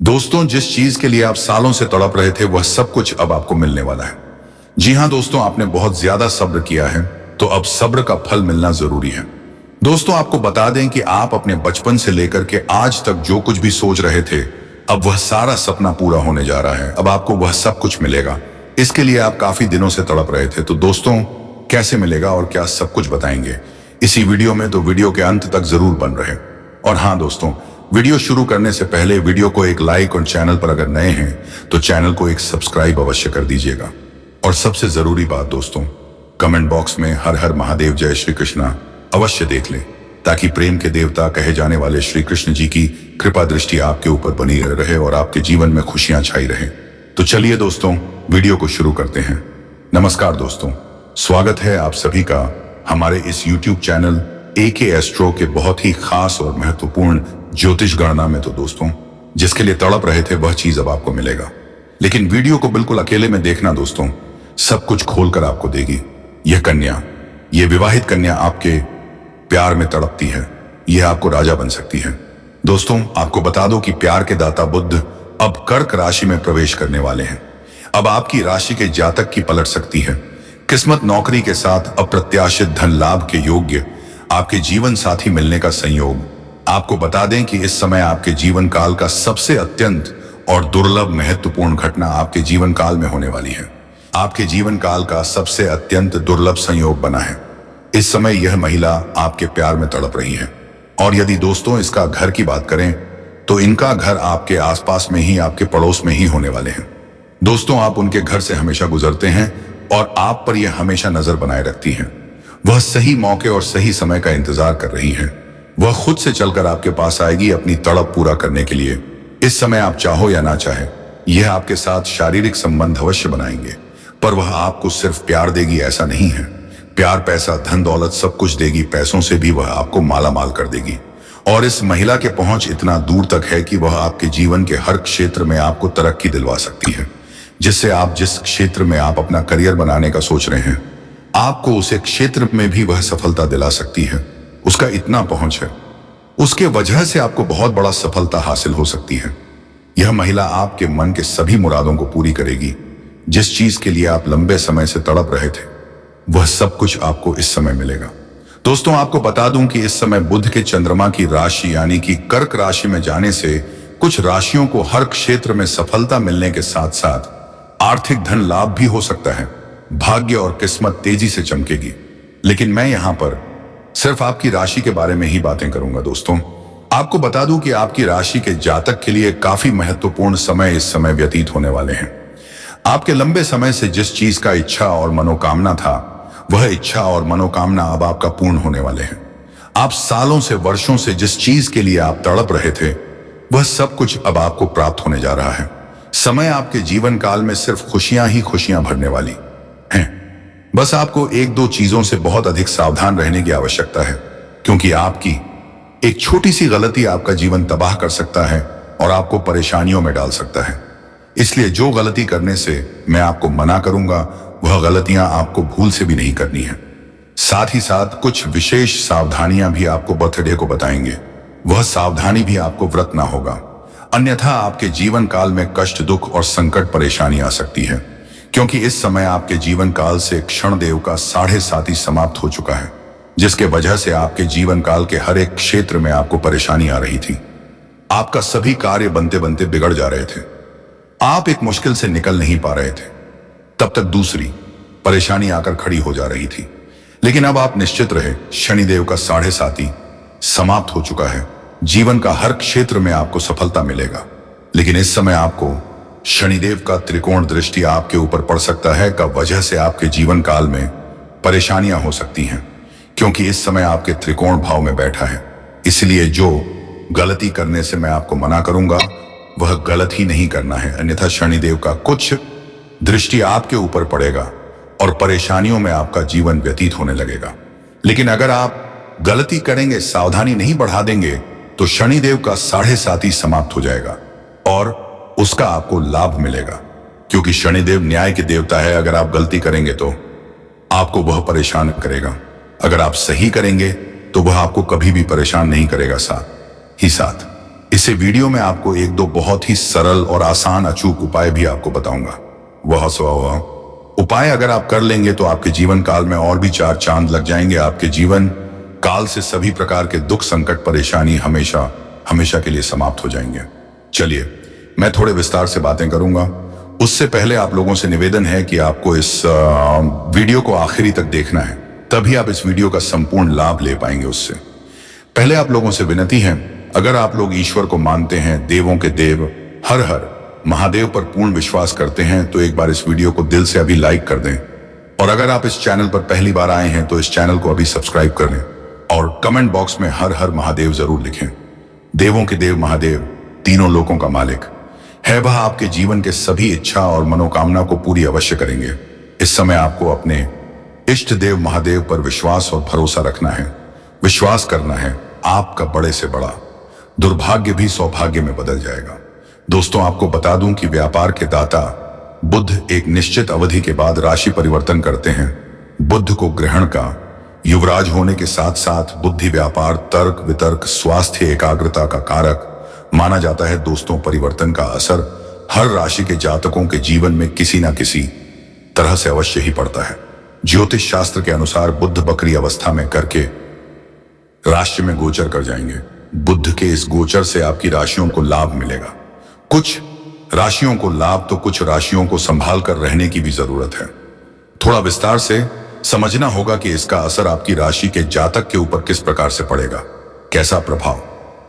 दोस्तों, जिस चीज के लिए आप सालों से तड़प रहे थे वह सब कुछ अब आपको मिलने वाला है। जी हाँ दोस्तों, आपने बहुत ज्यादा सब्र किया है तो अब सब्र का फल मिलना जरूरी है। दोस्तों, आपको बता दें कि आप अपने बचपन से लेकर के आज तक जो कुछ भी सोच रहे थे, अब वह सारा सपना पूरा होने जा रहा है। अब आपको वह सब कुछ मिलेगा। इसके लिए आप काफी दिनों से तड़प रहे थे। तो दोस्तों, कैसे मिलेगा और क्या, सब कुछ बताएंगे इसी वीडियो में, तो वीडियो के अंत तक जरूर बन रहे। और हाँ दोस्तों, वीडियो शुरू करने से पहले वीडियो को एक लाइक और चैनल पर अगर नए हैं तो चैनल को एक सब्सक्राइब अवश्य कर दीजिएगा। और सबसे जरूरी बात दोस्तों, कमेंट बॉक्स में हर हर महादेव जय श्री कृष्णा अवश्य देख लें, ताकि प्रेम के देवता कहे जाने वाले श्री कृष्ण जी की कृपा दृष्टि आपके ऊपर बनी रहे और आपके जीवन में खुशियां छाई रहे। तो चलिए दोस्तों, वीडियो को शुरू करते हैं। नमस्कार दोस्तों, स्वागत है आप सभी का हमारे इस YouTube चैनल AK एस्ट्रो के बहुत ही खास और महत्वपूर्ण ज्योतिष गणना में। तो दोस्तों, जिसके लिए तड़प रहे थे वह चीज अब आपको मिलेगा। लेकिन वीडियो को बिल्कुल अकेले में देखना दोस्तों, सब कुछ खोलकर आपको देगी। यह कन्या, यह विवाहित कन्या आपके प्यार में तड़पती है। यह आपको राजा बन सकती है। दोस्तों, आपको बता दो कि प्यार के दाता बुध अब कर्क राशि में प्रवेश करने वाले हैं। अब आपकी राशि के जातक की पलट सकती है। किस्मत, नौकरी के साथ अप्रत्याशित धन लाभ के योग्य, आपके जीवन साथी मिलने का संयोग। आपको बता दें कि इस समय आपके जीवन काल का सबसे अत्यंत और दुर्लभ महत्वपूर्ण घटना आपके जीवन काल में होने वाली है। आपके जीवन काल का सबसे अत्यंत दुर्लभ संयोग बना है। इस समय यह महिला आपके प्यार में तड़प रही है। और यदि दोस्तों इसका घर की बात करें तो इनका घर आपके आसपास में ही, आपके पड़ोस में ही होने वाले हैं। दोस्तों, आप उनके घर से हमेशा गुजरते हैं और आप पर यह हमेशा नजर बनाए रखती हैं। वह सही मौके और सही समय का इंतजार कर रही हैं। वह खुद से चलकर आपके पास आएगी अपनी तड़प पूरा करने के लिए। इस समय आप चाहो या ना चाहे, यह आपके साथ शारीरिक संबंध अवश्य बनाएंगे, पर वह आपको सिर्फ प्यार देगी ऐसा नहीं है। प्यार, पैसा, धन दौलत सब कुछ देगी। पैसों से भी वह आपको माला माल कर देगी। और इस महिला के पहुंच इतना दूर तक है कि वह आपके जीवन के हर क्षेत्र में आपको तरक्की दिलवा सकती है। जिससे आप जिस क्षेत्र में आप अपना करियर बनाने का सोच रहे हैं, आपको उस क्षेत्र में भी वह सफलता दिला सकती है। उसका इतना पहुंच है, उसके वजह से आपको बहुत बड़ा सफलता हासिल हो सकती है। यह महिला आपके मन के सभी मुरादों को पूरी करेगी। जिस चीज के लिए आप लंबे समय से तड़प रहे थे वह सब कुछ आपको इस समय मिलेगा। दोस्तों, आपको बता दूं कि इस समय बुध के चंद्रमा की राशि यानी कि कर्क राशि में जाने से कुछ राशियों को हर क्षेत्र में सफलता मिलने के साथ साथ आर्थिक धन लाभ भी हो सकता है। भाग्य और किस्मत तेजी से चमकेगी। लेकिन मैं यहां पर सिर्फ आपकी राशि के बारे में ही बातें करूंगा। दोस्तों, आपको बता दूं कि आपकी राशि के जातक के लिए काफी महत्वपूर्ण समय इस समय व्यतीत होने वाले हैं। आपके लंबे समय से जिस चीज का इच्छा और मनोकामना था, वह इच्छा और मनोकामना अब आपका पूर्ण होने वाले हैं। आप सालों से, वर्षों से जिस चीज के लिए आप तड़प रहे थे वह सब कुछ अब आपको प्राप्त होने जा रहा है। समय आपके जीवन काल में सिर्फ खुशियां ही खुशियां भरने वाली हैं। बस आपको एक दो चीजों से बहुत अधिक सावधान रहने की आवश्यकता है, क्योंकि आपकी एक छोटी सी गलती आपका जीवन तबाह कर सकता है और आपको परेशानियों में डाल सकता है। इसलिए जो गलती करने से मैं आपको मना करूंगा, वह गलतियां आपको भूल से भी नहीं करनी है। साथ ही साथ कुछ विशेष सावधानियां भी आपको बर्थडे को बताएंगे। वह सावधानी भी आपको व्रत ना होगा, अन्यथा आपके जीवन काल में कष्ट, दुख और संकट परेशानी आ सकती है। क्योंकि इस समय आपके जीवन काल से क्षण देव का 7.5 समाप्त हो चुका है, जिसके वजह से आपके जीवन काल के हर एक क्षेत्र में आपको परेशानी आ रही थी। आपका सभी कार्य बनते बनते बिगड़ जा रहे थे। आप एक मुश्किल से निकल नहीं पा रहे थे, तब तक दूसरी परेशानी आकर खड़ी हो जा रही थी। लेकिन अब आप निश्चित रहे, शनिदेव का 7.5 समाप्त हो चुका है। जीवन का हर क्षेत्र में आपको सफलता मिलेगा। लेकिन इस समय आपको शनिदेव का त्रिकोण दृष्टि आपके ऊपर पड़ सकता है, का वजह से आपके जीवन काल में परेशानियां हो सकती हैं, क्योंकि इस समय आपके त्रिकोण भाव में बैठा है। इसलिए जो गलती करने से मैं आपको मना करूंगा वह गलत ही नहीं करना है, अन्यथा शनिदेव का कुछ दृष्टि आपके ऊपर पड़ेगा और परेशानियों में आपका जीवन व्यतीत होने लगेगा। लेकिन अगर आप गलती करेंगे, सावधानी नहीं बढ़ा देंगे, तो शनिदेव का 7.5 समाप्त हो जाएगा और उसका आपको लाभ मिलेगा, क्योंकि शनिदेव न्याय के देवता है। अगर आप गलती करेंगे तो आपको वह परेशान करेगा, अगर आप सही करेंगे तो वह आपको कभी भी परेशान नहीं करेगा। साथ ही साथ इसे वीडियो में आपको एक दो बहुत ही सरल और आसान अचूक उपाय भी आपको बताऊंगा। वह उपाय अगर आप कर लेंगे तो आपके जीवन काल में और भी 4 चांद लग जाएंगे। आपके जीवन काल से सभी प्रकार के दुख, संकट, परेशानी हमेशा हमेशा के लिए समाप्त हो जाएंगे। चलिए, मैं थोड़े विस्तार से बातें करूंगा। उससे पहले आप लोगों से निवेदन है कि आपको इस वीडियो को आखिरी तक देखना है, तभी आप इस वीडियो का संपूर्ण लाभ ले पाएंगे। उससे पहले आप लोगों से विनती है, अगर आप लोग ईश्वर को मानते हैं, देवों के देव हर हर महादेव पर पूर्ण विश्वास करते हैं, तो एक बार इस वीडियो को दिल से अभी लाइक कर दें। और अगर आप इस चैनल पर पहली बार आए हैं तो इस चैनल को अभी सब्सक्राइब कर लें और कमेंट बॉक्स में हर हर महादेव जरूर लिखें। देवों के देव महादेव, तीनों लोकों का मालिक है, वह आपके जीवन के सभी इच्छा और मनोकामना को पूरी अवश्य करेंगे। इस समय आपको अपने इष्ट देव महादेव पर विश्वास और भरोसा रखना है। विश्वास करना है, आपका बड़े से बड़ा दुर्भाग्य भी सौभाग्य में बदल जाएगा। दोस्तों, आपको बता दूं कि व्यापार के दाता बुध एक निश्चित अवधि के बाद राशि परिवर्तन करते हैं। बुध को ग्रहण का युवराज होने के साथ साथ बुद्धि, व्यापार, तर्क वितर्क, स्वास्थ्य, एकाग्रता का कारक माना जाता है। दोस्तों, परिवर्तन का असर हर राशि के जातकों के जीवन में किसी ना किसी तरह से अवश्य ही पड़ता है। ज्योतिष शास्त्र के अनुसार बुध बकरी अवस्था में करके राशि में गोचर कर जाएंगे। बुध के इस गोचर से आपकी राशियों को लाभ मिलेगा। कुछ राशियों को लाभ तो कुछ राशियों को संभाल कर रहने की भी जरूरत है। थोड़ा विस्तार से समझना होगा कि इसका असर आपकी राशि के जातक के ऊपर किस प्रकार से पड़ेगा, कैसा प्रभाव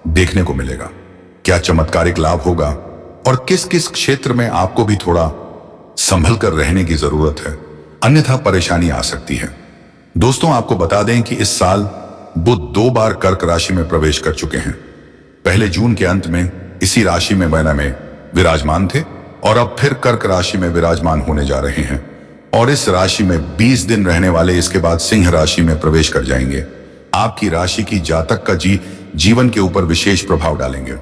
देखने को मिलेगा, क्या चमत्कारिक लाभ होगा और किस किस क्षेत्र में आपको भी थोड़ा संभल कर रहने की जरूरत है, अन्यथा परेशानी आ सकती है। दोस्तों, आपको बता दें कि इस साल बुध 2 बार कर्क राशि में प्रवेश कर चुके हैं। पहले जून के अंत में इसी राशि में महीना में विराजमान थे और अब फिर कर्क राशि में विराजमान होने जा रहे हैं और इस राशि में 20 दिन रहने वाले इसके बाद सिंह राशि में प्रवेश कर जाएंगे। आपकी राशि की जातक का जीवन के ऊपर विशेष प्रभाव डालेंगे।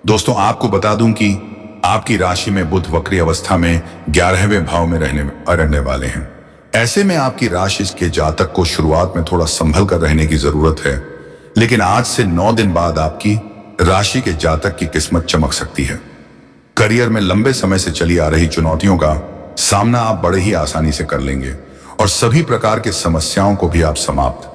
दोस्तों, आपको बता दूं कि आपकी राशि में बुध वक्री अवस्था में 11वें भाव में रहने वाले हैं। ऐसे में आपकी राशि के जातक को शुरुआत में थोड़ा संभल कर रहने की जरूरत है, लेकिन आज से 9 दिन बाद आपकी राशि के जातक की किस्मत चमक सकती है। करियर में लंबे समय से चली आ रही चुनौतियों का सामना आप बड़े ही आसानी से कर लेंगे और सभी प्रकार की समस्याओं को भी आप समाप्त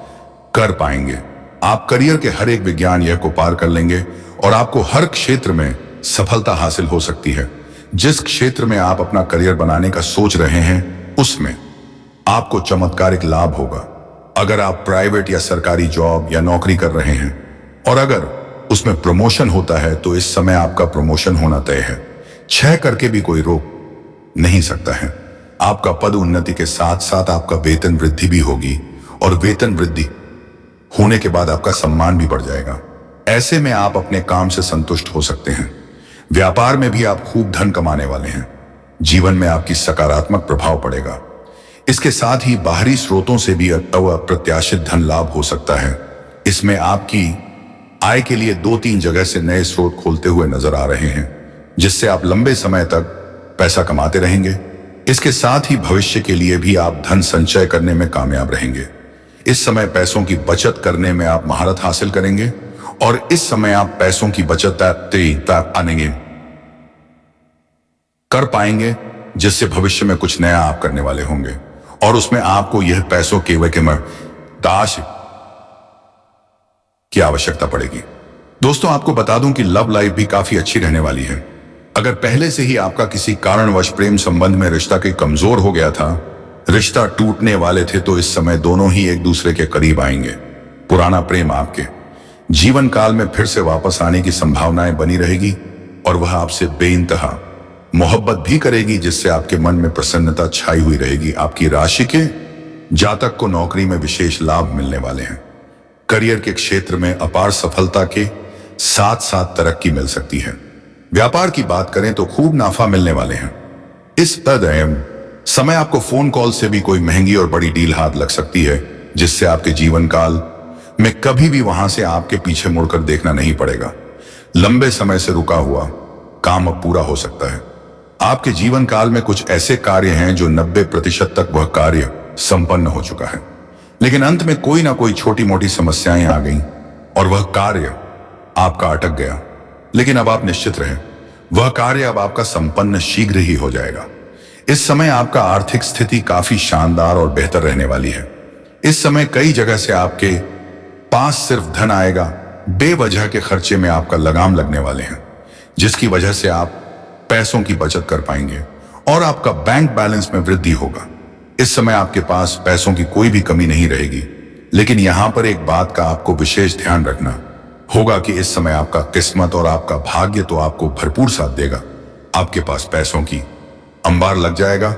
कर पाएंगे। आप करियर के हर एक विज्ञान यह को पार कर लेंगे और आपको हर क्षेत्र में सफलता हासिल हो सकती है। जिस क्षेत्र में आप अपना करियर बनाने का सोच रहे हैं, उसमें आपको चमत्कारिक लाभ होगा। अगर आप प्राइवेट या सरकारी जॉब या नौकरी कर रहे हैं और अगर उसमें प्रमोशन होता है तो इस समय आपका प्रमोशन होना तय है। 6 करके भी कोई रोक नहीं सकता है। आपका पद उन्नति के साथ साथ आपका वेतन वृद्धि भी होगी और वेतन वृद्धि होने के बाद आपका सम्मान भी बढ़ जाएगा। ऐसे में आप अपने काम से संतुष्ट हो सकते हैं। व्यापार में भी आप खूब धन कमाने वाले हैं। जीवन में आपकी सकारात्मक प्रभाव पड़ेगा। इसके साथ ही बाहरी स्रोतों से भी अप्रत्याशित धन लाभ हो सकता है। इसमें आपकी आय के लिए 2-3 जगह से नए स्रोत खोलते हुए नजर आ रहे हैं, जिससे आप लंबे समय तक पैसा कमाते रहेंगे। इसके साथ ही भविष्य के लिए भी आप धन संचय करने में कामयाब रहेंगे। इस समय पैसों की बचत करने में आप महारत हासिल करेंगे और इस समय आप पैसों की बचत आनेंगे कर पाएंगे, जिससे भविष्य में कुछ नया आप करने वाले होंगे और उसमें आपको यह पैसों के दाश की आवश्यकता पड़ेगी। दोस्तों, आपको बता दूं कि लव लाइफ भी काफी अच्छी रहने वाली है। अगर पहले से ही आपका किसी कारणवश प्रेम संबंध में रिश्ता के कमजोर हो गया था, रिश्ता टूटने वाले थे, तो इस समय दोनों ही एक दूसरे के करीब आएंगे। पुराना प्रेम आपके जीवन काल में फिर से वापस आने की संभावनाएं बनी रहेगी और वह आपसे बेइंतहा मोहब्बत भी करेगी, जिससे आपके मन में प्रसन्नता छाई हुई रहेगी। आपकी राशि के जातक को नौकरी में विशेष लाभ मिलने वाले हैं। करियर के क्षेत्र में अपार सफलता के साथ साथ तरक्की मिल सकती है। व्यापार की बात करें तो खूब नाफा मिलने वाले हैं। इस समय आपको फोन कॉल से भी कोई महंगी और बड़ी डील हाथ लग सकती है, जिससे आपके जीवन काल में कभी भी वहां से आपके पीछे मुड़कर देखना नहीं पड़ेगा। लंबे समय से रुका हुआ काम अब पूरा हो सकता है। आपके जीवन काल में कुछ ऐसे कार्य हैं जो 90% तक वह कार्य संपन्न हो चुका है, लेकिन अंत में कोई ना कोई छोटी मोटी समस्याएं आ गईं और वह कार्य आपका अटक गया। लेकिन अब आप निश्चित रहें, वह कार्य अब आपका संपन्न शीघ्र ही हो जाएगा। इस समय आपका आर्थिक स्थिति काफी शानदार और बेहतर रहने वाली है। इस समय कई जगह से आपके पास सिर्फ धन आएगा, बेवजह के खर्चे में आपका लगाम लगने वाले हैं, जिसकी वजह से आप पैसों की बचत कर पाएंगे और आपका बैंक बैलेंस में वृद्धि होगा। इस समय आपके पास पैसों की कोई भी कमी नहीं रहेगी। लेकिन यहां पर एक बात का आपको विशेष ध्यान रखना होगा कि इस समय आपका किस्मत और आपका भाग्य तो आपको भरपूर साथ देगा। आपके पास पैसों की अंबार लग जाएगा,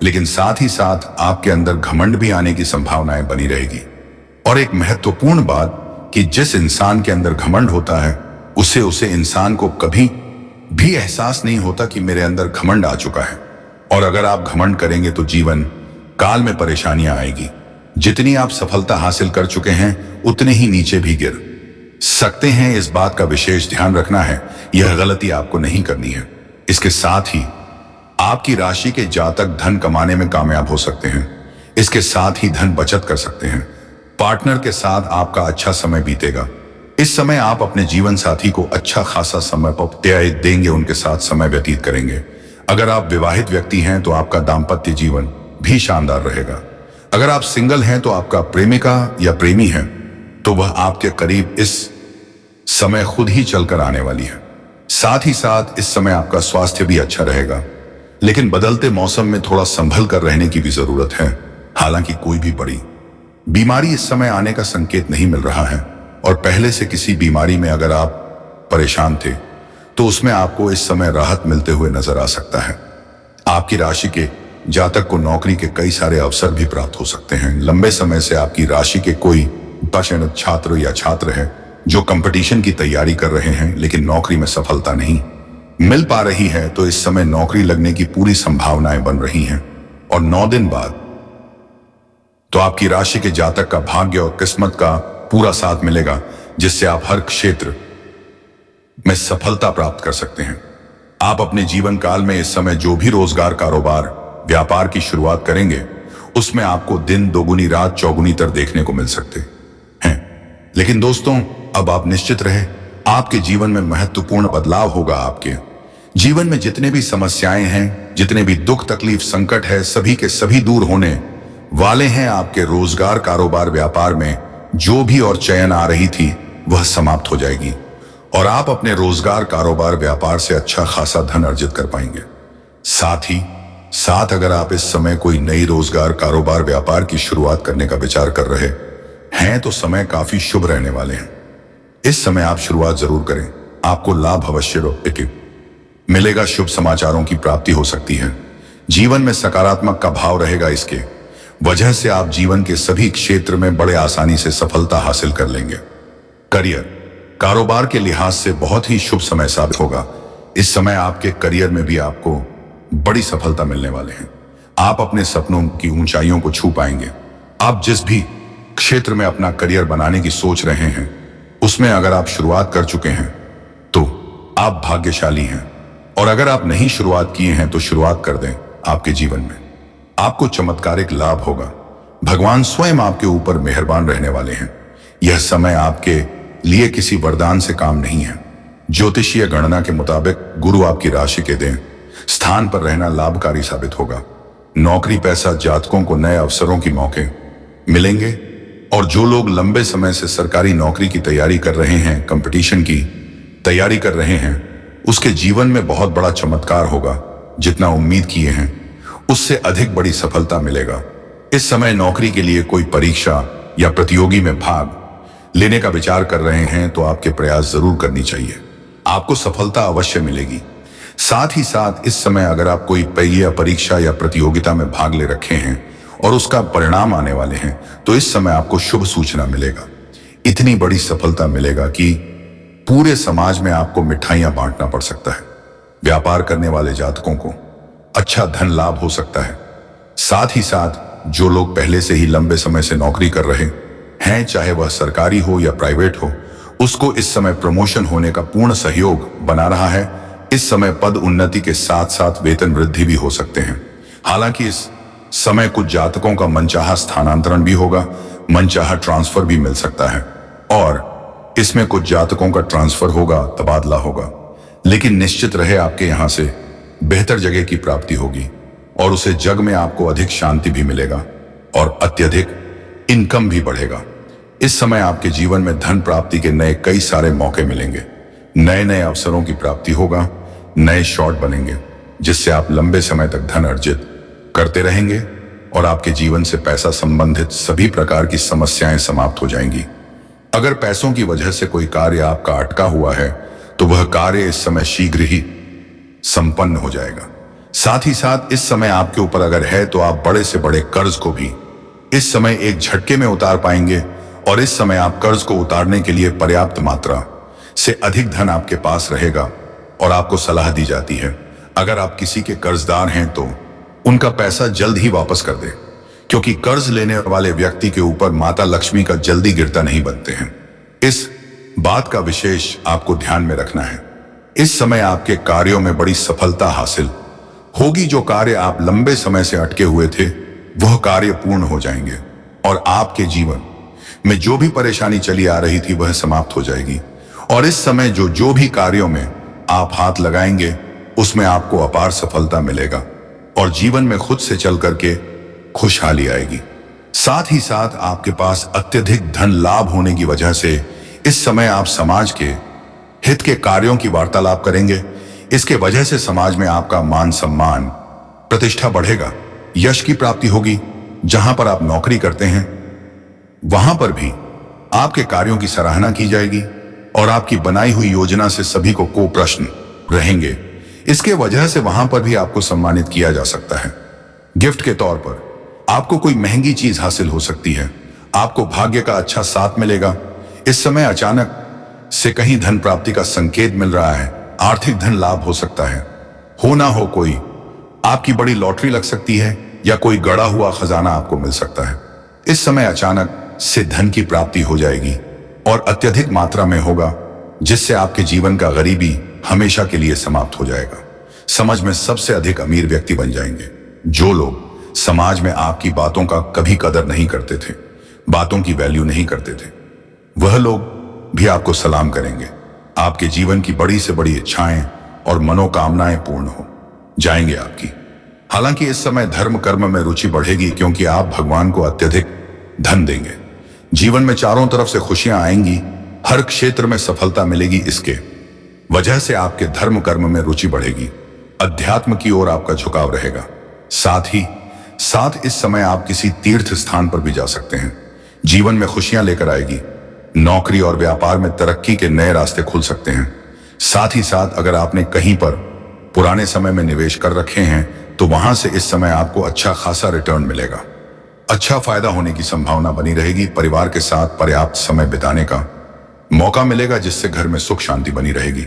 लेकिन साथ ही साथ आपके अंदर घमंड भी आने की संभावनाएं बनी रहेगी। और एक महत्वपूर्ण बात कि जिस इंसान के अंदर घमंड होता है उसे इंसान को कभी भी एहसास नहीं होता कि मेरे अंदर घमंड आ चुका है। और अगर आप घमंड करेंगे तो जीवन काल में परेशानियां आएगी। जितनी आप सफलता हासिल कर चुके हैं उतने ही नीचे भी गिर सकते हैं। इस बात का विशेष ध्यान रखना है, यह गलती आपको नहीं करनी है। इसके साथ ही आपकी राशि के जातक धन कमाने में कामयाब हो सकते हैं। इसके साथ ही धन बचत कर सकते हैं। पार्टनर के साथ आपका अच्छा समय बीतेगा। इस समय आप अपने जीवन साथी को अच्छा खासा समय पर देंगे, उनके साथ समय व्यतीत करेंगे। अगर आप विवाहित व्यक्ति हैं तो आपका दाम्पत्य जीवन भी शानदार रहेगा। अगर आप सिंगल हैं तो आपका प्रेमिका या प्रेमी है तो वह आपके करीब इस समय खुद ही चलकर आने वाली है। साथ ही साथ इस समय आपका स्वास्थ्य भी अच्छा रहेगा, लेकिन बदलते मौसम में थोड़ा संभल कर रहने की भी जरूरत है। हालांकि कोई भी बड़ी बीमारी इस समय आने का संकेत नहीं मिल रहा है, और पहले से किसी बीमारी में अगर आप परेशान थे तो उसमें आपको इस समय राहत मिलते हुए नजर आ सकता है। आपकी राशि के जातक को नौकरी के कई सारे अवसर भी प्राप्त हो सकते हैं। लंबे समय से आपकी राशि के कोई चयनित छात्र या छात्र है जो कंपटीशन की तैयारी कर रहे हैं लेकिन नौकरी में सफलता नहीं मिल पा रही है, तो इस समय नौकरी लगने की पूरी संभावनाएं बन रही हैं। और 9 दिन बाद तो आपकी राशि के जातक का भाग्य और किस्मत का पूरा साथ मिलेगा, जिससे आप हर क्षेत्र में सफलता प्राप्त कर सकते हैं। आप अपने जीवन काल में इस समय जो भी रोजगार, कारोबार, व्यापार की शुरुआत करेंगे उसमें आपको दिन दोगुनी रात चौगुनी तर देखने को मिल सकते हैं। लेकिन दोस्तों, अब आप निश्चित रहे, आपके जीवन में महत्वपूर्ण बदलाव होगा। आपके जीवन में जितने भी समस्याएं हैं, जितने भी दुख तकलीफ संकट है, सभी के सभी दूर होने वाले हैं। आपके रोजगार, कारोबार, व्यापार में जो भी और चयन आ रही थी वह समाप्त हो जाएगी और आप अपने रोजगार, कारोबार, व्यापार से अच्छा खासा धन अर्जित कर पाएंगे। साथ ही साथ अगर आप इस समय कोई नई रोजगार, कारोबार, व्यापार की शुरुआत करने का विचार कर रहे हैं तो समय काफी शुभ रहने वाले हैं। इस समय आप शुरुआत जरूर करें, आपको लाभ अवश्य मिलेगा। शुभ समाचारों की प्राप्ति हो सकती है। जीवन में सकारात्मक का भाव रहेगा। इसके वजह से आप जीवन के सभी क्षेत्र में बड़े आसानी से सफलता हासिल कर लेंगे। करियर, कारोबार के लिहाज से बहुत ही शुभ समय साबित होगा। इस समय आपके करियर में भी आपको बड़ी सफलता मिलने वाले हैं। आप अपने सपनों की ऊंचाइयों को छू पाएंगे। आप जिस भी क्षेत्र में अपना करियर बनाने की सोच रहे हैं उसमें अगर आप शुरुआत कर चुके हैं तो आप भाग्यशाली हैं, और अगर आप नहीं शुरुआत किए हैं तो शुरुआत कर दें। आपके जीवन में आपको चमत्कारिक लाभ होगा। भगवान स्वयं आपके ऊपर मेहरबान रहने वाले हैं। यह समय आपके लिए किसी वरदान से काम नहीं है। ज्योतिषीय गणना के मुताबिक गुरु आपकी राशि के दें स्थान पर रहना लाभकारी साबित होगा। नौकरी पैसा जातकों को नए अवसरों की मौके मिलेंगे, और जो लोग लंबे समय से सरकारी नौकरी की तैयारी कर रहे हैं, कंपटीशन की तैयारी कर रहे हैं, उसके जीवन में बहुत बड़ा चमत्कार होगा। जितना उम्मीद किए हैं उससे अधिक बड़ी सफलता मिलेगा। इस समय नौकरी के लिए कोई परीक्षा या प्रतियोगी में भाग लेने का विचार कर रहे हैं तो आपके प्रयास जरूर करनी चाहिए, आपको सफलता अवश्य मिलेगी। साथ ही साथ इस समय अगर आप कोई परीक्षा या प्रतियोगिता में भाग ले रखे हैं और उसका परिणाम आने वाले हैं तो इस समय आपको शुभ सूचना मिलेगा। इतनी बड़ी सफलता मिलेगा कि पूरे समाज में आपको मिठाइयां बांटना पड़ सकता है। व्यापार करने वाले जातकों को अच्छा धन लाभ हो सकता है। साथ ही साथ जो लोग पहले से ही लंबे समय से नौकरी कर रहे हैं, चाहे वह सरकारी हो या प्राइवेट हो, उसको इस समय प्रमोशन होने का पूर्ण सहयोग बना रहा है। इस समय पद उन्नति के साथ साथ वेतन वृद्धि भी हो सकते हैं। हालांकि इस समय कुछ जातकों का मनचाहा स्थानांतरण भी होगा, मनचाहा ट्रांसफर भी मिल सकता है, और इसमें कुछ जातकों का ट्रांसफर होगा, तबादला होगा, लेकिन निश्चित रहे आपके यहां से बेहतर जगह की प्राप्ति होगी और उसे जग में आपको अधिक शांति भी मिलेगा और अत्यधिक इनकम भी बढ़ेगा। इस समय आपके जीवन में धन प्राप्ति के नए कई सारे मौके मिलेंगे, नए नए अवसरों की प्राप्ति होगा, नए शॉर्ट बनेंगे जिससे आप लंबे समय तक धन अर्जित करते रहेंगे और आपके जीवन से पैसा संबंधित सभी प्रकार की समस्याएं समाप्त हो जाएंगी। अगर पैसों की वजह से कोई कार्य आपका अटका हुआ है तो वह कार्य इस समय शीघ्र ही संपन्न हो जाएगा। साथ ही साथ इस समय आपके ऊपर अगर है तो आप बड़े से बड़े कर्ज को भी इस समय एक झटके में उतार पाएंगे और इस समय आप कर्ज को उतारने के लिए पर्याप्त मात्रा से अधिक धन आपके पास रहेगा और आपको सलाह दी जाती है अगर आप किसी के कर्जदार हैं तो उनका पैसा जल्द ही वापस कर दें, क्योंकि कर्ज लेने वाले व्यक्ति के ऊपर माता लक्ष्मी का जल्दी गिरता नहीं बनते हैं। इस बात का विशेष आपको ध्यान में रखना है। इस समय आपके कार्यों में बड़ी सफलता हासिल होगी। जो कार्य आप लंबे समय से अटके हुए थे वह कार्य पूर्ण हो जाएंगे और आपके जीवन में जो भी परेशानी चली आ रही थी वह समाप्त हो जाएगी। और इस समय जो भी कार्यों में आप हाथ लगाएंगे उसमें आपको अपार सफलता मिलेगा और जीवन में खुद से चल करके खुशहाली आएगी। साथ ही साथ आपके पास अत्यधिक धन लाभ होने की वजह से इस समय आप समाज के हित के कार्यों की वार्तालाप करेंगे। इसके वजह से समाज में आपका मान सम्मान प्रतिष्ठा बढ़ेगा, यश की प्राप्ति होगी। जहां पर आप नौकरी करते हैं वहां पर भी आपके कार्यों की सराहना की जाएगी और आपकी बनाई हुई योजना से सभी को प्रश्न रहेंगे। इसके वजह से वहां पर भी आपको सम्मानित किया जा सकता है। गिफ्ट के तौर पर आपको कोई महंगी चीज हासिल हो सकती है। आपको भाग्य का अच्छा साथ मिलेगा। इस समय अचानक से कहीं धन प्राप्ति का संकेत मिल रहा है। आर्थिक धन लाभ हो सकता है। हो ना हो कोई आपकी बड़ी लॉटरी लग सकती है या कोई गड़ा हुआ खजाना आपको मिल सकता है। इस समय अचानक से धन की प्राप्ति हो जाएगी और अत्यधिक मात्रा में होगा, जिससे आपके जीवन का गरीबी हमेशा के लिए समाप्त हो जाएगा। समाज में सबसे अधिक अमीर व्यक्ति बन जाएंगे। जो लोग समाज में आपकी बातों का कभी कदर नहीं करते थे, बातों की वैल्यू नहीं करते थे, वह लोग भी आपको सलाम करेंगे। आपके जीवन की बड़ी से बड़ी इच्छाएं और मनोकामनाएं पूर्ण हो जाएंगे आपकी। हालांकि इस समय धर्म कर्म में रुचि बढ़ेगी, क्योंकि आप भगवान को अत्यधिक धन देंगे। जीवन में चारों तरफ से खुशियां आएंगी, हर क्षेत्र में सफलता मिलेगी। इसके वजह से आपके धर्म कर्म में रुचि बढ़ेगी, अध्यात्म की ओर आपका झुकाव रहेगा। साथ ही साथ इस समय आप किसी तीर्थ स्थान पर भी जा सकते हैं। जीवन में खुशियां लेकर आएगी। नौकरी और व्यापार में तरक्की के नए रास्ते खुल सकते हैं। साथ ही साथ अगर आपने कहीं पर पुराने समय में निवेश कर रखे हैं तो वहां से इस समय आपको अच्छा खासा रिटर्न मिलेगा। अच्छा फायदा होने की संभावना बनी रहेगी। परिवार के साथ पर्याप्त समय बिताने का मौका मिलेगा, जिससे घर में सुख शांति बनी रहेगी।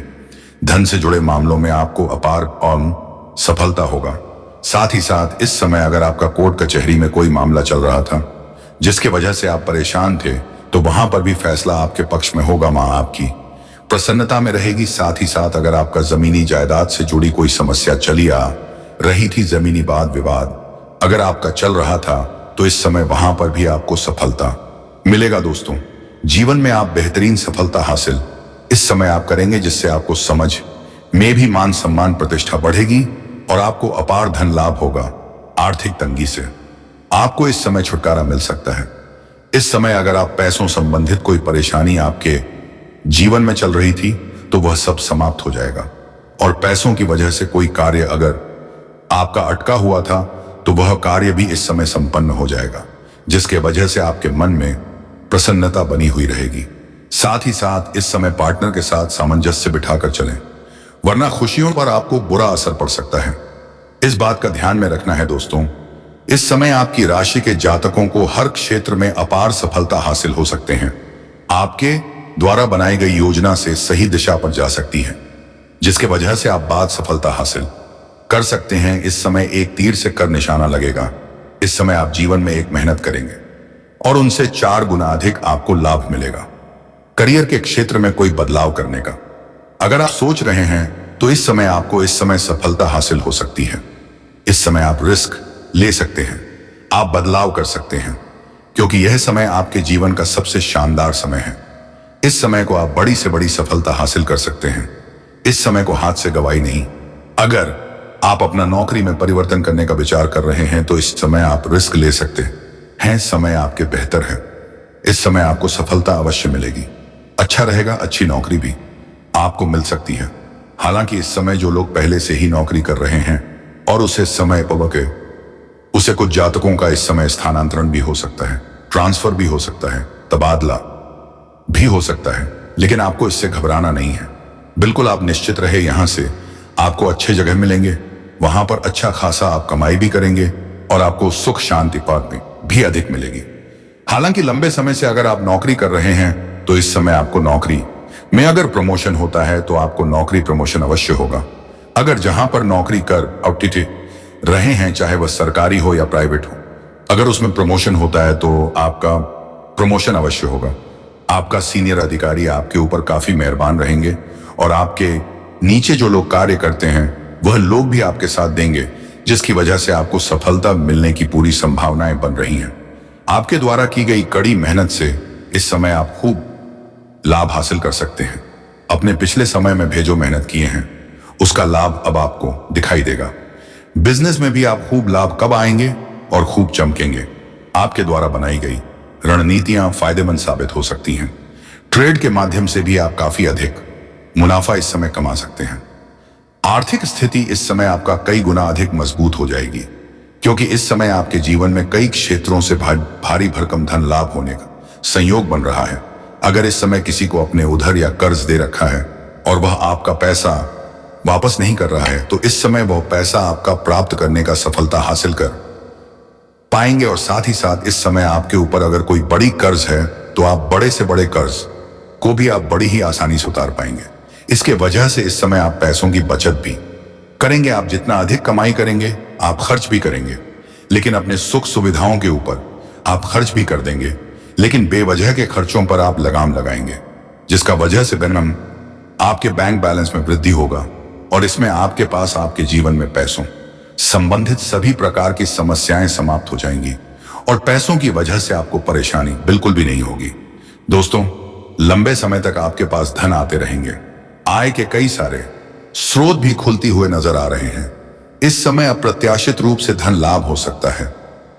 धन से जुड़े मामलों में आपको अपार और सफलता होगा। साथ ही साथ इस समय अगर आपका कोर्ट कचहरी में कोई मामला चल रहा था जिसके वजह से आप परेशान थे, तो वहां पर भी फैसला आपके पक्ष में होगा। मां आपकी प्रसन्नता में रहेगी। साथ ही साथ अगर आपका जमीनी जायदाद से जुड़ी कोई समस्या चली आ रही थी, जमीनी वाद विवाद अगर आपका चल रहा था, तो इस समय वहां पर भी आपको सफलता मिलेगा। दोस्तों, जीवन में आप बेहतरीन सफलता हासिल इस समय आप करेंगे, जिससे आपको समझ में भी मान सम्मान प्रतिष्ठा बढ़ेगी और आपको अपार धन लाभ होगा। आर्थिक तंगी से आपको इस समय छुटकारा मिल सकता है। इस समय अगर आप पैसों संबंधित कोई परेशानी आपके जीवन में चल रही थी तो वह सब समाप्त हो जाएगा और पैसों की वजह से कोई कार्य अगर आपका अटका हुआ था तो वह कार्य भी इस समय संपन्न हो जाएगा, जिसके वजह से आपके मन में प्रसन्नता बनी हुई रहेगी। साथ ही साथ इस समय पार्टनर के साथ सामंजस्य बिठाकर चलें, वरना खुशियों पर आपको बुरा असर पड़ सकता है। इस बात का ध्यान में रखना है। दोस्तों, इस समय आपकी राशि के जातकों को हर क्षेत्र में अपार सफलता हासिल हो सकते हैं। आपके द्वारा बनाई गई योजना से सही दिशा पर जा सकती है, जिसके वजह से आप बाद सफलता हासिल कर सकते हैं। इस समय एक तीर से कर निशाना लगेगा। इस समय आप जीवन में एक मेहनत करेंगे और उनसे 4 गुना अधिक आपको लाभ मिलेगा। करियर के क्षेत्र में कोई बदलाव करने का अगर आप सोच रहे हैं तो इस समय आपको सफलता हासिल हो सकती है। इस समय आप रिस्क ले सकते हैं, आप बदलाव कर सकते हैं, क्योंकि यह समय आपके जीवन का सबसे शानदार समय है। इस समय को आप बड़ी से बड़ी सफलता हासिल कर सकते हैं। इस समय को हाथ से गवाई नहीं। अगर आप अपना नौकरी में परिवर्तन करने का विचार कर रहे हैं तो इस समय आप रिस्क ले सकते हैं। समय आपके बेहतर है। इस समय आपको सफलता अवश्य मिलेगी। अच्छा रहेगा, अच्छी नौकरी भी आपको मिल सकती है। हालांकि इस समय जो लोग पहले से ही नौकरी कर रहे हैं और उसे समय पवके उसे कुछ जातकों का इस समय स्थानांतरण भी हो सकता है, ट्रांसफर भी हो सकता है, तबादला भी हो सकता है, लेकिन आपको इससे घबराना नहीं है। बिल्कुल आप निश्चित रहे, यहां से आपको अच्छे जगह मिलेंगे, वहां पर अच्छा खासा आप कमाई भी करेंगे और आपको सुख शांति पार भी अधिक मिलेगी। हालांकि लंबे समय से अगर आप नौकरी कर रहे हैं तो इस समय आपको नौकरी में अगर प्रमोशन होता है तो आपको नौकरी प्रमोशन अवश्य होगा। अगर जहां पर नौकरी कर अवटिटे रहे हैं, चाहे वह सरकारी हो या प्राइवेट हो, अगर उसमें प्रमोशन होता है तो आपका प्रमोशन अवश्य होगा। आपका सीनियर अधिकारी आपके ऊपर काफी मेहरबान रहेंगे और आपके नीचे जो लोग कार्य करते हैं वह लोग भी आपके साथ देंगे, जिसकी वजह से आपको सफलता मिलने की पूरी संभावनाएं बन रही हैं। आपके द्वारा की गई कड़ी मेहनत से इस समय आप खूब लाभ हासिल कर सकते हैं। अपने पिछले समय में भी जो मेहनत किए हैं उसका लाभ अब आपको दिखाई देगा। बिजनेस में भी आप खूब लाभ कब आएंगे और खूब चमकेंगे। आपके द्वारा बनाई गई रणनीतियां फायदेमंद साबित हो सकती हैं। ट्रेड के माध्यम से भी आप काफी अधिक मुनाफा इस समय कमा सकते हैं। आर्थिक स्थिति इस समय आपका कई गुना अधिक मजबूत हो जाएगी, क्योंकि इस समय आपके जीवन में कई क्षेत्रों से भारी भरकम धन लाभ होने का संयोग बन रहा है। अगर इस समय किसी को अपने उधर या कर्ज दे रखा है और वह आपका पैसा वापस नहीं कर रहा है तो इस समय वह पैसा आपका प्राप्त करने का सफलता हासिल कर पाएंगे। और साथ ही साथ इस समय आपके ऊपर अगर कोई बड़ी कर्ज है तो आप बड़े से बड़े कर्ज को भी आप बड़ी ही आसानी से उतार पाएंगे। इसके वजह से इस समय आप पैसों की बचत भी करेंगे। आप जितना अधिक कमाई करेंगे आप खर्च भी करेंगे, लेकिन अपने सुख सुविधाओं के ऊपर आप खर्च भी कर देंगे, लेकिन बेवजह के खर्चों पर आप लगाम लगाएंगे, जिसका वजह से बेनम आपके बैंक बैलेंस में वृद्धि होगा और इसमें आपके पास आपके जीवन में पैसों संबंधित सभी प्रकार की समस्याएं समाप्त हो जाएंगी और पैसों की वजह से आपको परेशानी बिल्कुल भी नहीं होगी। दोस्तों, लंबे समय तक आपके पास धन आते रहेंगे। आय के कई सारे स्रोत भी खुलती हुए नजर आ रहे हैं। इस समय अप्रत्याशित रूप से धन लाभ हो सकता है।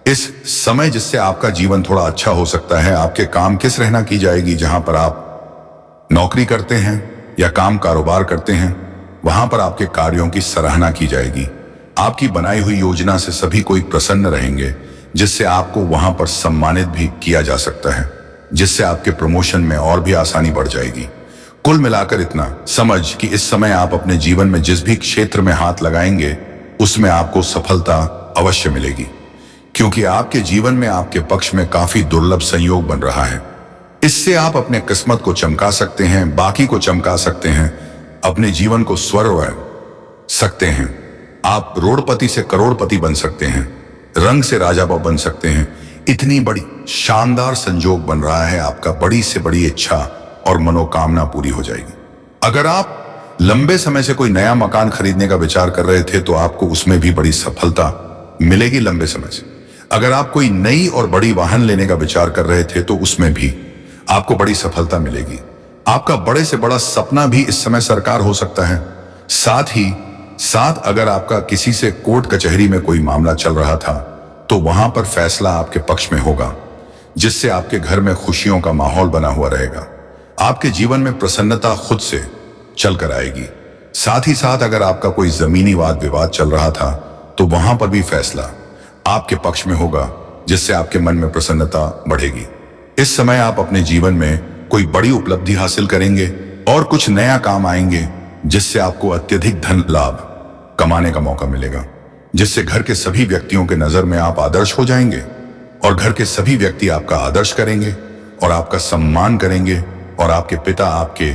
इस समय जिससे आपका जीवन थोड़ा अच्छा हो सकता है। आपके काम किस रहना की जाएगी, जहां पर आप नौकरी करते हैं या काम कारोबार करते हैं, वहां पर आपके कार्यों की सराहना की जाएगी। आपकी बनाई हुई योजना से सभी कोई प्रसन्न रहेंगे, जिससे आपको वहां पर सम्मानित भी किया जा सकता है, जिससे आपके प्रमोशन में और भी आसानी बढ़ जाएगी। कुल मिलाकर इतना समझ कि इस समय आप अपने जीवन में जिस भी क्षेत्र में हाथ लगाएंगे उसमें आपको सफलता अवश्य मिलेगी, क्योंकि आपके जीवन में आपके पक्ष में काफी दुर्लभ संयोग बन रहा है। इससे आप अपने किस्मत को चमका सकते हैं, बाकी को चमका सकते हैं, अपने जीवन को स्वर्ग सकते हैं। आप रोडपति से करोड़पति बन सकते हैं, रंग से राजा बन सकते हैं। इतनी बड़ी शानदार संजोग बन रहा है, आपका बड़ी से बड़ी इच्छा और मनोकामना पूरी हो जाएगी। अगर आप लंबे समय से कोई नया मकान खरीदने का विचार कर रहे थे तो आपको उसमें भी बड़ी सफलता मिलेगी लंबे समय से। अगर आप कोई नई और बड़ी वाहन लेने का विचार कर रहे थे तो उसमें भी आपको बड़ी सफलता मिलेगी। आपका बड़े से बड़ा सपना भी इस समय साकार हो सकता है। साथ ही साथ अगर आपका किसी से कोर्ट कचहरी में कोई मामला चल रहा था तो वहां पर फैसला आपके पक्ष में होगा, जिससे आपके घर में खुशियों का माहौल बना हुआ रहेगा। आपके जीवन में प्रसन्नता खुद से चलकर आएगी। साथ ही साथ अगर आपका कोई जमीनी वाद विवाद चल रहा था तो वहां पर भी फैसला आपके पक्ष में होगा, जिससे आपके मन में प्रसन्नता बढ़ेगी। इस समय आप अपने जीवन में कोई बड़ी उपलब्धि हासिल करेंगे और कुछ नया काम आएंगे, जिससे आपको अत्यधिक धन लाभ कमाने का मौका मिलेगा, जिससे घर के सभी व्यक्तियों के नजर में आप आदर्श हो जाएंगे और घर के सभी व्यक्ति आपका आदर्श करेंगे और आपका सम्मान करेंगे और आपके पिता आपके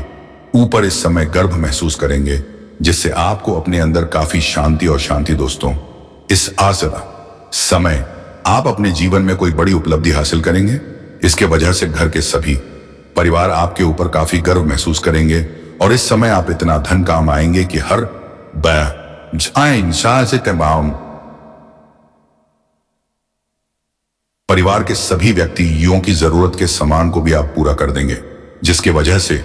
ऊपर इस समय गर्व महसूस करेंगे, जिससे आपको अपने अंदर काफी शांति और शांति। दोस्तों, इस समय आप अपने जीवन में कोई बड़ी उपलब्धि हासिल करेंगे। इसके वजह से घर के सभी परिवार आपके ऊपर काफी गर्व महसूस करेंगे और इस समय आप इतना धन काम आएंगे कि हर परिवार के सभी व्यक्तियों की जरूरत के सामान को भी आप पूरा कर देंगे, जिसकी वजह से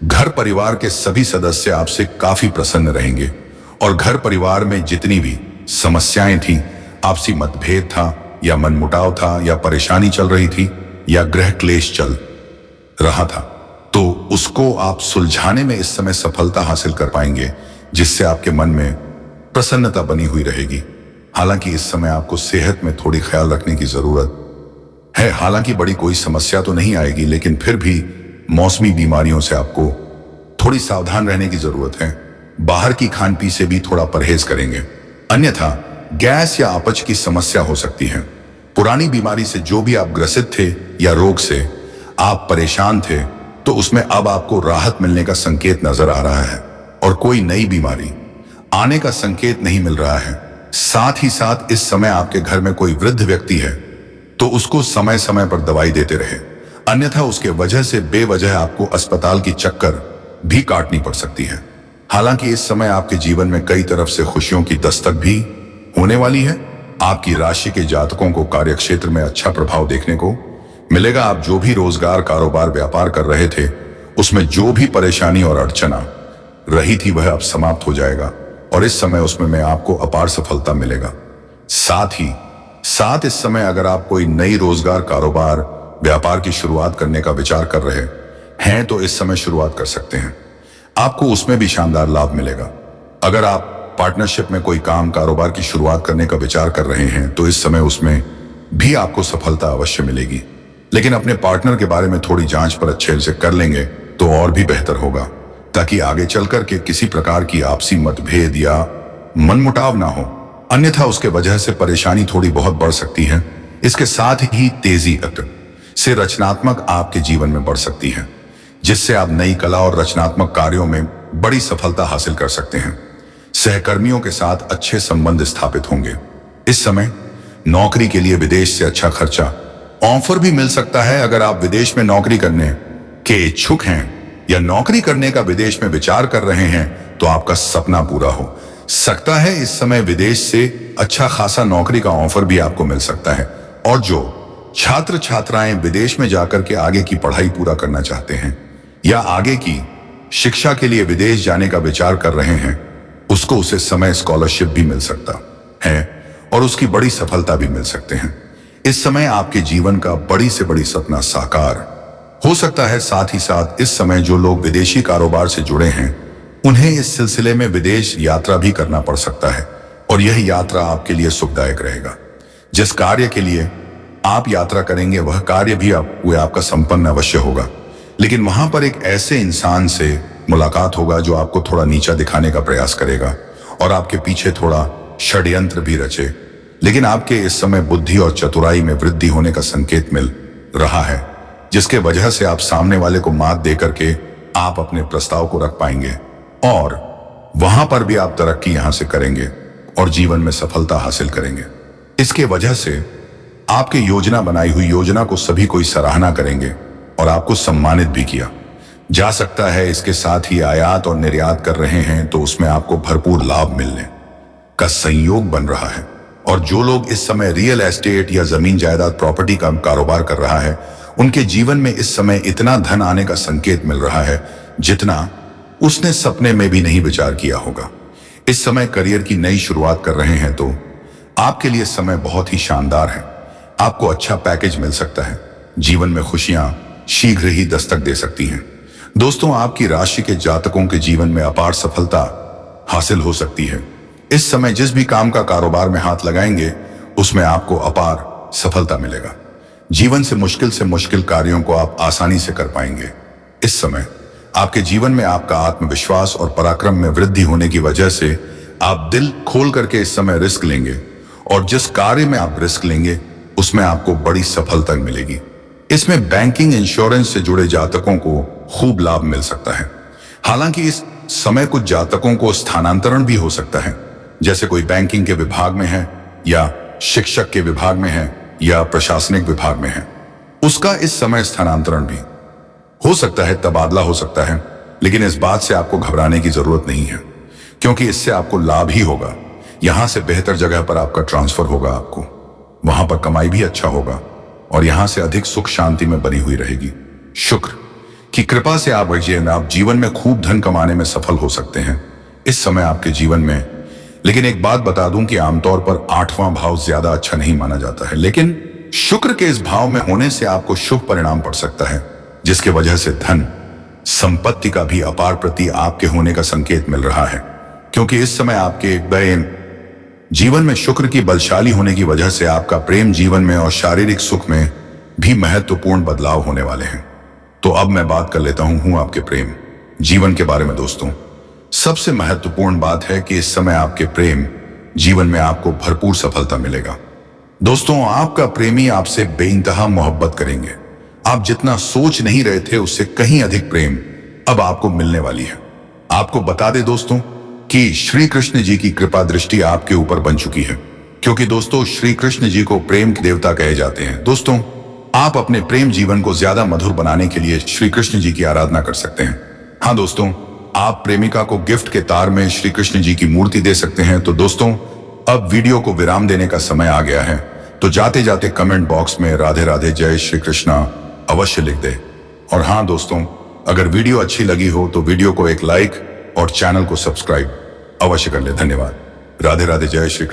घर परिवार के सभी सदस्य आपसे काफी प्रसन्न रहेंगे और घर परिवार में जितनी भी समस्याएं थी, आपसी मतभेद था या मनमुटाव था या परेशानी चल रही थी या गृह क्लेश चल रहा था, तो उसको आप सुलझाने में इस समय सफलता हासिल कर पाएंगे, जिससे आपके मन में प्रसन्नता बनी हुई रहेगी। हालांकि इस समय आपको सेहत में थोड़ी ख्याल रखने की जरूरत है। हालांकि बड़ी कोई समस्या तो नहीं आएगी, लेकिन फिर भी मौसमी बीमारियों से आपको थोड़ी सावधान रहने की जरूरत है। बाहर की खान पी से भी थोड़ा परहेज करेंगे, अन्यथा गैस या अपच की समस्या हो सकती है। पुरानी बीमारी से जो भी आप ग्रसित थे या रोग से आप परेशान थे, तो उसमें अब आपको राहत मिलने का संकेत नजर आ रहा है और कोई नई बीमारी आने का संकेत नहीं मिल रहा है। साथ ही साथ इस समय आपके घर में कोई वृद्ध व्यक्ति है तो उसको समय समय पर दवाई देते रहे, अन्यथा उसके वजह से बेवजह आपको अस्पताल की चक्कर भी काटनी पड़ सकती है। हालांकि इस समय आपके जीवन में कई तरफ से खुशियों की दस्तक भी होने वाली है। आपकी राशि के जातकों को कार्यक्षेत्र में अच्छा प्रभाव देखने को मिलेगा। आप जो भी रोजगार, कारोबार, व्यापार कर रहे थे, उसमें जो भी परेशानी और अड़चना रही थी वह अब समाप्त हो जाएगा और इस समय उसमें आपको अपार सफलता मिलेगा। साथ ही साथ इस समय अगर आप कोई नई रोजगार, कारोबार, व्यापार की शुरुआत करने का विचार कर रहे हैं तो इस समय शुरुआत कर सकते हैं, आपको उसमें भी शानदार लाभ मिलेगा। अगर आप पार्टनरशिप में कोई काम, कारोबार की शुरुआत करने का विचार कर रहे हैं तो इस समय उसमें भी आपको सफलता अवश्य मिलेगी, लेकिन अपने पार्टनर के बारे में थोड़ी जांच पर अच्छे से कर लेंगे तो और भी बेहतर होगा, ताकि आगे चलकर के किसी प्रकार की आपसी मतभेद या मनमुटाव ना हो, अन्यथा उसके वजह से परेशानी थोड़ी बहुत बढ़ सकती है। इसके साथ ही तेजी से रचनात्मक आपके जीवन में बढ़ सकती है, जिससे आप नई कला और रचनात्मक कार्यों में बड़ी सफलता हासिल कर सकते हैं। सहकर्मियों के साथ अच्छे संबंध स्थापित होंगे। इस समय नौकरी के लिए विदेश से अच्छा खर्चा ऑफर भी मिल सकता है। अगर आप विदेश में नौकरी करने के इच्छुक हैं या नौकरी करने का विदेश में विचार कर रहे हैं तो आपका सपना पूरा हो सकता है। इस समय विदेश से अच्छा खासा नौकरी का ऑफर भी आपको मिल सकता है और जो छात्र छात्राएं विदेश में जाकर के आगे की पढ़ाई पूरा करना चाहते हैं या आगे की शिक्षा के लिए विदेश जाने का विचार कर रहे हैं, उसको उसे समय स्कॉलरशिप भी मिल सकता है और उसकी बड़ी सफलता भी मिल सकते हैं। इस समय आपके जीवन का बड़ी से बड़ी सपना साकार हो सकता है। साथ ही साथ इस समय जो लोग विदेशी कारोबार से जुड़े हैं उन्हें इस सिलसिले में विदेश यात्रा भी करना पड़ सकता है और यह यात्रा आपके लिए सुखदायक रहेगा। जिस कार्य के लिए आप यात्रा करेंगे वह कार्य भी आपका संपन्न अवश्य होगा, लेकिन वहां पर एक ऐसे इंसान से मुलाकात होगा जो आपको थोड़ा नीचा दिखाने का प्रयास करेगा और आपके पीछे थोड़ा षड्यंत्र भी रचे, लेकिन आपके इस समय बुद्धि और चतुराई में वृद्धि होने का संकेत मिल रहा है, जिसके वजह से आप सामने वाले को मात देकर के आप अपने प्रस्ताव को रख पाएंगे और वहां पर भी आप तरक्की यहां से करेंगे और जीवन में सफलता हासिल करेंगे। इसके वजह से आपके योजना बनाई हुई योजना को सभी कोई सराहना करेंगे और आपको सम्मानित भी किया जा सकता है। इसके साथ ही आयात और निर्यात कर रहे हैं तो उसमें आपको भरपूर लाभ मिलने का संयोग बन रहा है और जो लोग इस समय रियल एस्टेट या जमीन जायदाद, प्रॉपर्टी का कारोबार कर रहा है, उनके जीवन में इस समय इतना धन आने का संकेत मिल रहा है जितना उसने सपने में भी नहीं विचार किया होगा। इस समय करियर की नई शुरुआत कर रहे हैं तो आपके लिए समय बहुत ही शानदार है। आपको अच्छा पैकेज मिल सकता है। जीवन में खुशियां शीघ्र ही दस्तक दे सकती हैं। दोस्तों, आपकी राशि के जातकों के जीवन में अपार सफलता हासिल हो सकती है। इस समय जिस भी काम का कारोबार में हाथ लगाएंगे उसमें आपको अपार सफलता मिलेगा। जीवन से मुश्किल कार्यों को आप आसानी से कर पाएंगे। इस समय आपके जीवन में आपका आत्मविश्वास और पराक्रम में वृद्धि होने की वजह से आप दिल खोल करके इस समय रिस्क लेंगे और जिस कार्य में आप रिस्क लेंगे उसमें आपको बड़ी सफलता मिलेगी। इसमें बैंकिंग, इंश्योरेंस से जुड़े जातकों को खूब लाभ मिल सकता है। हालांकि इस समय कुछ जातकों को स्थानांतरण भी हो सकता है, जैसे कोई बैंकिंग के विभाग में है या शिक्षक के विभाग में है या प्रशासनिक विभाग में है, उसका इस समय स्थानांतरण भी हो सकता है, तबादला हो सकता है। लेकिन इस बात से आपको घबराने की जरूरत नहीं है, क्योंकि इससे आपको लाभ ही होगा। यहां से बेहतर जगह पर आपका ट्रांसफर होगा, आपको वहां पर कमाई भी अच्छा होगा और यहां से अधिक सुख शांति में बनी हुई रहेगी। शुक्र कि कृपा से आप जीवन में खूब धन कमाने में सफल हो सकते हैं इस समय आपके जीवन में। लेकिन एक बात बता दूं कि आमतौर पर 8वां भाव ज्यादा अच्छा नहीं माना जाता है, लेकिन शुक्र के इस भाव में होने से आपको शुभ परिणाम पड़ सकता है, जिसकी वजह से धन संपत्ति का भी अपार प्रति आपके होने का संकेत मिल रहा है। क्योंकि इस समय आपके जीवन में शुक्र की बलशाली होने की वजह से आपका प्रेम जीवन में और शारीरिक सुख में भी महत्वपूर्ण बदलाव होने वाले हैं। तो अब मैं बात कर लेता हूं आपके प्रेम जीवन के बारे में। दोस्तों, सबसे महत्वपूर्ण बात है कि इस समय आपके प्रेम जीवन में आपको भरपूर सफलता मिलेगा। दोस्तों, आपका प्रेमी आपसे बेइंतहा मोहब्बत करेंगे। आप जितना सोच नहीं रहे थे उससे कहीं अधिक प्रेम अब आपको मिलने वाली है। आपको बता दे दोस्तों कि श्री कृष्ण जी की कृपा दृष्टि आपके ऊपर बन चुकी है, क्योंकि दोस्तों श्री कृष्ण जी को प्रेम के देवता कहे जाते हैं। दोस्तों, आप अपने प्रेम जीवन को ज्यादा मधुर बनाने के लिए श्री कृष्ण जी की आराधना कर सकते हैं। हाँ दोस्तों, आप प्रेमिका को गिफ्ट के तार में श्री कृष्ण जी की मूर्ति दे सकते हैं। तो दोस्तों, अब वीडियो को विराम देने का समय आ गया है, तो जाते जाते कमेंट बॉक्स में राधे राधे जय श्री कृष्णा अवश्य लिख दे। और हाँ दोस्तों, अगर वीडियो अच्छी लगी हो तो वीडियो को एक लाइक और चैनल को सब्सक्राइब अवश्य कर ले। धन्यवाद। राधे राधे जय श्री कृष्ण।